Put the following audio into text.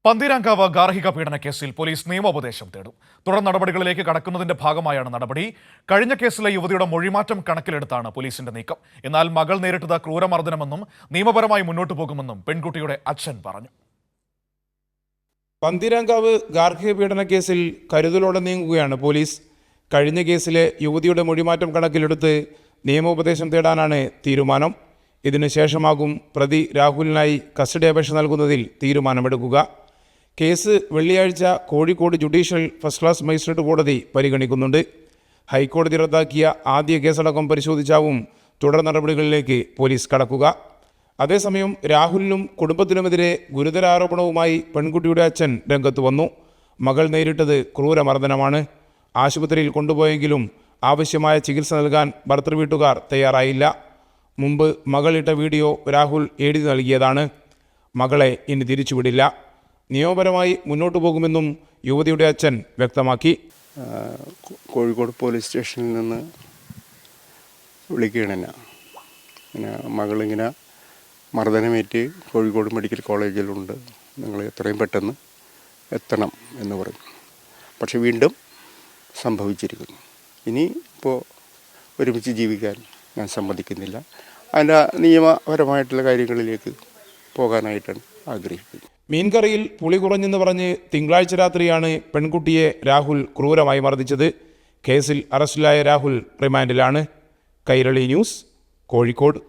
പന്തീരാങ്കാവ് ഗാർഹിക പീഡന കേസിൽ പോലീസ് നിയമോപദേശം തേടും. തുടർ നടപടികളിലേക്ക് കടക്കുന്നതിന്റെ ഭാഗമായാണ് നടപടി. കഴിഞ്ഞ കേസിലെ യുവതിയുടെ മൊഴിമാറ്റം കണക്കിലെടുത്താണ് പോലീസിന്റെ നീക്കം. എന്നാൽ മകൾ നേരിട്ടത് ക്രൂരമർദ്ദനമെന്നും നിയമപരമായി മുന്നോട്ടു പോകുമെന്നും പെൺകുട്ടിയുടെ അച്ഛൻ പറഞ്ഞു. പന്തീരാങ്കാവ് ഗാർഹിക പീഡന കേസിൽ കരുതലോടെ നീങ്ങുകയാണ് പോലീസ്. കഴിഞ്ഞ കേസിലെ യുവതിയുടെ മൊഴിമാറ്റം കണക്കിലെടുത്ത് നിയമോപദേശം തേടാനാണ് തീരുമാനം. ഇതിനുശേഷമാകും പ്രതി രാഹുലിനായി കസ്റ്റഡി അപേക്ഷ നൽകുന്നതിൽ തീരുമാനമെടുക്കുക. കേസ് വെള്ളിയാഴ്ച Kozhikode judicial first class magistrate കോടതി പരിഗണിക്കുന്നുണ്ട്. ഹൈക്കോടതി റദ്ദാക്കിയ ആദ്യ കേസടക്കം പരിശോധിച്ചാവും തുടർ നടപടികളിലേക്ക് പോലീസ് കടക്കുക. അതേസമയം രാഹുലിനും കുടുംബത്തിനുമെതിരെ ഗുരുതര ആരോപണവുമായി പെൺകുട്ടിയുടെ അച്ഛൻ രംഗത്ത് വന്നു. മകൾ നേരിട്ടത് ക്രൂരമർദ്ദനമാണ്. ആശുപത്രിയിൽ കൊണ്ടുപോയെങ്കിലും ആവശ്യമായ ചികിത്സ നൽകാൻ ഭർത്തൃവീട്ടുകാർ തയ്യാറായില്ല. മുമ്പ് മകളിട്ട വീഡിയോ രാഹുൽ എഴുതി നൽകിയതാണ്. മകളെ ഇനി തിരിച്ചുവിടില്ല. നിയമപരമായി മുന്നോട്ടു പോകുമെന്നും യുവതിയുടെ അച്ഛൻ വ്യക്തമാക്കി. കോഴിക്കോട് പോലീസ് സ്റ്റേഷനിൽ നിന്ന് വിളിക്കുകയാണ് ഇങ്ങനെ മകളിങ്ങനെ മർദ്ദനമേറ്റ് കോഴിക്കോട് മെഡിക്കൽ കോളേജിലുണ്ട്, നിങ്ങൾ എത്രയും പെട്ടെന്ന് എത്തണം എന്ന് പറഞ്ഞു. പക്ഷെ വീണ്ടും സംഭവിച്ചിരിക്കുന്നു. ഇനി ഇപ്പോൾ ഒരുമിച്ച് ജീവിക്കാൻ ഞാൻ സമ്മതിക്കുന്നില്ല. അതിൻ്റെ നിയമപരമായിട്ടുള്ള കാര്യങ്ങളിലേക്ക് പോകാനായിട്ടാണ് ആഗ്രഹിക്കുന്നത്. മീൻകറിയിൽ പുളി കുറഞ്ഞെന്ന് പറഞ്ഞ് തിങ്കളാഴ്ച രാത്രിയാണ് പെൺകുട്ടിയെ രാഹുൽ ക്രൂരമായി മർദ്ദിച്ചത്. കേസിൽ അറസ്റ്റിലായ രാഹുൽ റിമാൻഡിലാണ്. കൈരളി ന്യൂസ്, കോഴിക്കോട്.